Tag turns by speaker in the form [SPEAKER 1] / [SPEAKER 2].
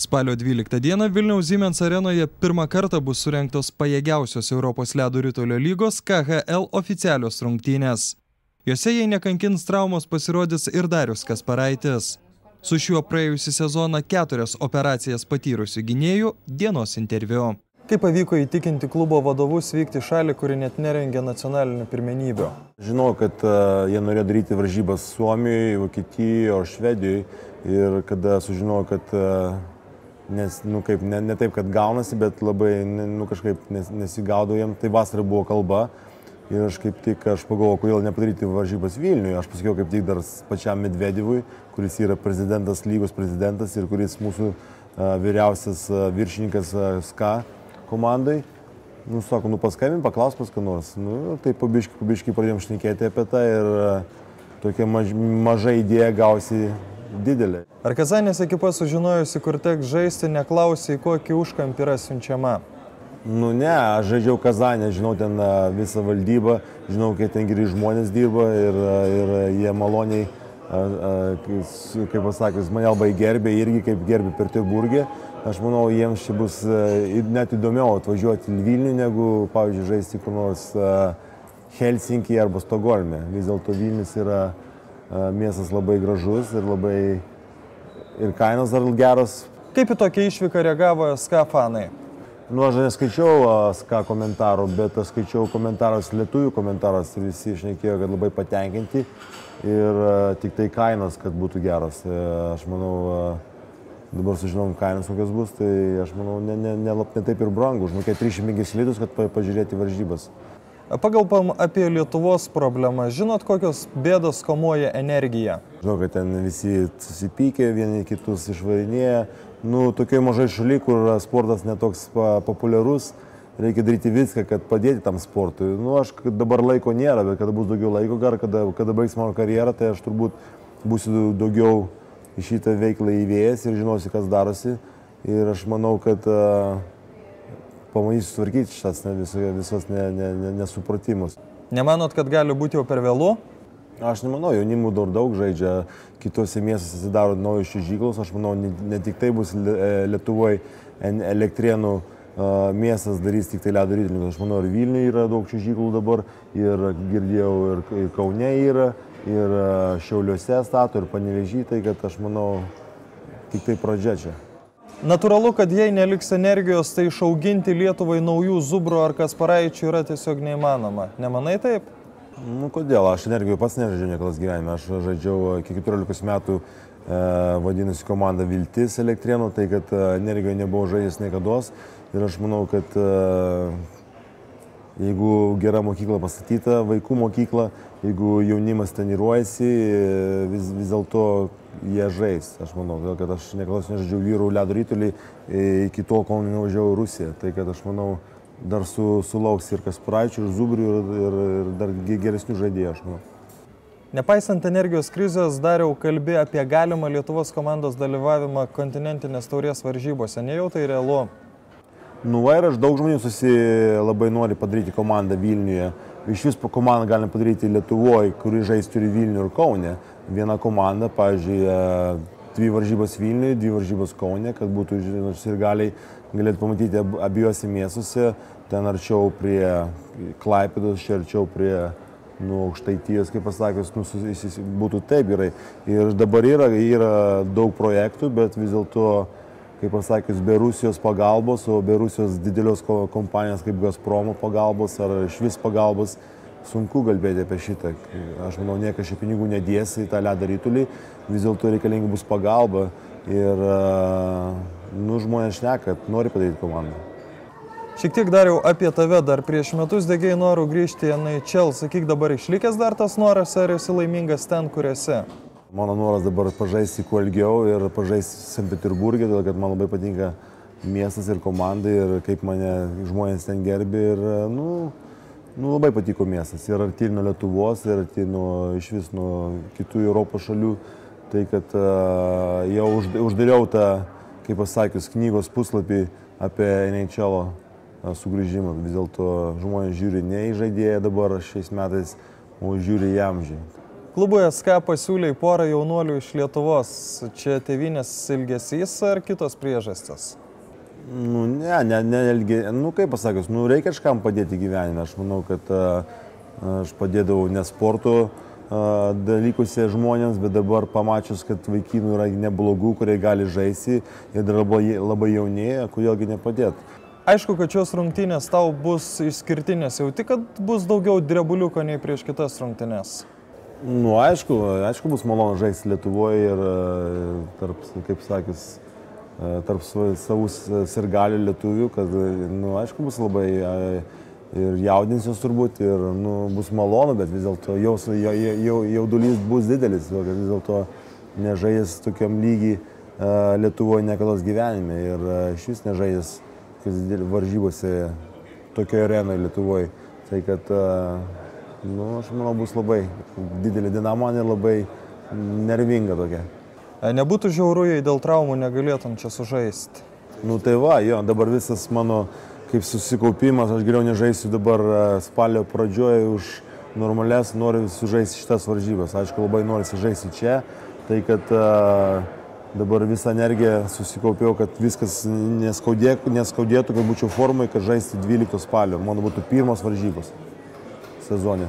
[SPEAKER 1] Spalio 12 dieną Vilniaus Siemens arenoje pirmą kartą bus surengtos pajėgiausios Europos ledo ritulio lygos KHL oficialios rungtynės. Jose, jei nekankins traumos, pasirodys ir Darius Kasparaitis. Su šiuo praėjusį sezoną 4 operacijas patyrusių gynėjų dienos interviu. Kaip pavyko įtikinti klubo vadovus vykti į šalį, kuri net nerengia nacionalinių pirmenybių?
[SPEAKER 2] Žinau, kad jie norėjo daryti varžybas Suomijoje, Vokietijoje, o Švedijoje. Ir kada sužinojau, kad ne taip, kad gaunasi, bet labai kažkaip nesigaudau jiem, tai vasarą buvo kalba. Ir aš pagalvojau, kodėl nepadaryti varžybas Vilniuje. Aš pasakiau kaip tik dar pačiam Medvedevui, kuris yra prezidentas, lygos prezidentas ir kuris mūsų vyriausias viršininkas SKA komandai. Sako, paskambin, paklaus pas ką nors. Tai pabiškai pradėjom šnekėti apie tai ir tokia maža idėja gausi didelė.
[SPEAKER 1] Ar Kazanės ekipa sužinojusi, kur teks žaisti, neklausė, į kokį užkampį yra siunčiama?
[SPEAKER 2] Ne, aš žaidžiau Kazanę, žinau ten visą valdybą, žinau, kaip ten geri žmonės dirba ir jie maloniai, kaip pasakius, mane labai gerbė, irgi kaip gerbė Peterburgė. Aš manau, jiems čia bus net įdomiau atvažiuoti į Vilnių, negu, pavyzdžiui, žaisti kur nors Helsinkyje arba Stokholme. Vis dėlto Vilnius yra miestas labai gražus ir kainos dar geros.
[SPEAKER 1] Kaip į tokią išvyką reagavo SKA fanai?
[SPEAKER 2] Aš neskaičiau SKA komentarų, bet aš skaičiau komentarus, lietuvių komentarus, ir visi šnekėjo, kad labai patenkinti ir tik tai kainos, kad būtų geros. Aš manau, dabar sužinom kainos kokios bus, tai aš manau, ne taip ir brangu, užmokėti 305 litus, kad pažiūrėti varžybas.
[SPEAKER 1] Pagalbam apie Lietuvos problemą. Žinot, kokios bėdos kamuoja energiją?
[SPEAKER 2] Žinau, kad ten visi susipykė, vieni kitus išvarinėja. Tokioj mažai šaly, kur sportas netoks populiarus, reikia daryti viską, kad padėti tam sportui. Aš dabar laiko nėra, bet kada bus daugiau laiko, kada baigs mano karjerą, tai aš turbūt būsiu daugiau į šitą veiklą įvėjęs ir žinosiu, kas darosi. Ir aš manau, kad pamanysiu sutvarkyti šitas visos nesupratimus.
[SPEAKER 1] Nemanot, kad gali būti jau per vėlu?
[SPEAKER 2] Aš nemanau, jaunimų daug žaidžia, kitose miestuose atsidaro naujos čiuožyklos. Aš manau, ne tik tai bus Lietuvoje Elektrėnų miestas darys tik tai ledo ritulį. Aš manau, ir Vilniuje yra daug čiuožyklų dabar, ir girdėjau, ir Kaune yra, ir Šiauliuose stato, ir Panevėžy, tai kad aš manau, tik tai pradžia čia.
[SPEAKER 1] Natūralu, kad jei neliks energijos, tai išauginti Lietuvai naujų Zubrų ar Kasparaičių yra tiesiog neįmanoma. Nemanai taip?
[SPEAKER 2] Kodėl? Aš energijų pats nežaidžiau niekados gyvenime. Aš žaidžiau iki 14 metų, vadinasi komanda Viltis Elektrėnų, tai kad energijoje nebuvo žaidęs niekados. Ir aš manau, kad jeigu gera mokykla pastatyta, vaikų mokykla, jeigu jaunimas treniruojasi, vis dėlto jie žais. Aš manau, kad aš niekada nežaidžiau vyrų ledo ritulį iki tol, kol nevažiavau į Rusiją. Tai kad aš manau, dar sulauks ir Kasparaičių, ir Zubrių, ir dar geresnių žaidėjų, aš manau.
[SPEAKER 1] Nepaisant energijos krizės, Dariau, kalbi apie galimą Lietuvos komandos dalyvavimą kontinentinės taurės varžybose. Nejau tai realu?
[SPEAKER 2] Ir aš daug žmonių labai nori padaryti komandą Vilniuje. Iš vis komandą galim padaryti Lietuvoje, kuri žais turi Vilnių ir Kaune. Viena komanda, pavyzdžiui, 2 varžybos Vilniuje, 2 varžybos Kaune, kad būtų ir galėtų pamatyti abiejose miestuose, ten arčiau prie Klaipėdos, arčiau prie Aukštaitijos, kaip pasakius, būtų taip gerai. Ir dabar yra daug projektų, bet vis dėlto, kaip pasakius, be Rusijos pagalbos, o be Rusijos didelios kompanijos kaip Gazpromo pagalbos ar išvis pagalbos, sunku kalbėti apie šitą. Aš manau, niekas šių pinigų nedės į tą ledo ritulį, vis dėlto reikalinga bus pagalba ir žmonės šneka, kad nori padaryti komandą.
[SPEAKER 1] Šiek tiek Dariau apie tave, dar prieš metus degėjai norų grįžti į NHL. Sakyk, dabar išlikęs dar tas noras, ar esi laimingas ten, kur esi?
[SPEAKER 2] Mano noras dabar pažaisti kuo ilgiau ir pažaisti Sankt Peterburgė, todėl kad man labai patinka miestas ir komanda ir kaip mane žmonės ten gerbė ir labai patiko miestas. Ir arti nuo Lietuvos, ir arti iš vis nuo kitų Europos šalių. Tai kad jau uždariau tą, kaip pasakius, knygos puslapį apie NHL sugrįžimą. Vis dėlto žmonės žiūri ne į žaidėją dabar šiais metais, o žiūri į amžių.
[SPEAKER 1] Klubui SK pasiūlė porą jaunuolių iš Lietuvos. Čia tėvynės ilgesys ar kitos priežastys?
[SPEAKER 2] Nu, kaip pasakius, reikia kažkam padėti gyvenime. Aš manau, kad aš padėdavau ne sporto dalykuose žmonėms, bet dabar pamačius, kad vaikinų yra neblogų, kurie gali žaisti ir dar labai jaunėja, kodėlgi nepadėti.
[SPEAKER 1] Aišku, kad šios rungtynės tau bus išskirtinės. Jauti, kad bus daugiau drebuliuko nei prieš kitas rungtynės?
[SPEAKER 2] Nu, aišku bus malonu žaisti Lietuvoje ir kaip sakys, tarp savų sirgalių lietuvių, kad, aišku, bus labai ir jaudinsiuos turbūt, ir bus malonu, bet vis dėlto jaudulys bus didelis, kad vis dėlto nežaidęs tokiam lygiai Lietuvoje niekados gyvenime ir šis nežaidęs varžybose tokioje arenoje Lietuvoje. Tai kad, aš manau, bus labai didelė dinama ir labai nervinga tokia.
[SPEAKER 1] Nebūtų žiauru, jei dėl traumų negalėtum čia sužaisti?
[SPEAKER 2] Tai va, dabar visas mano kaip susikaupimas, aš geriau nežaisiu dabar spalio pradžioje už normales, noriu sužaisti šitas varžybas. Aišku, labai noriu sužaisti čia, tai kad dabar visą energiją susikaupiau, kad viskas neskaudėtų, kad būčiau formai, kad žaisti 12 spalio. Mano būtų pirmos varžybos sezone.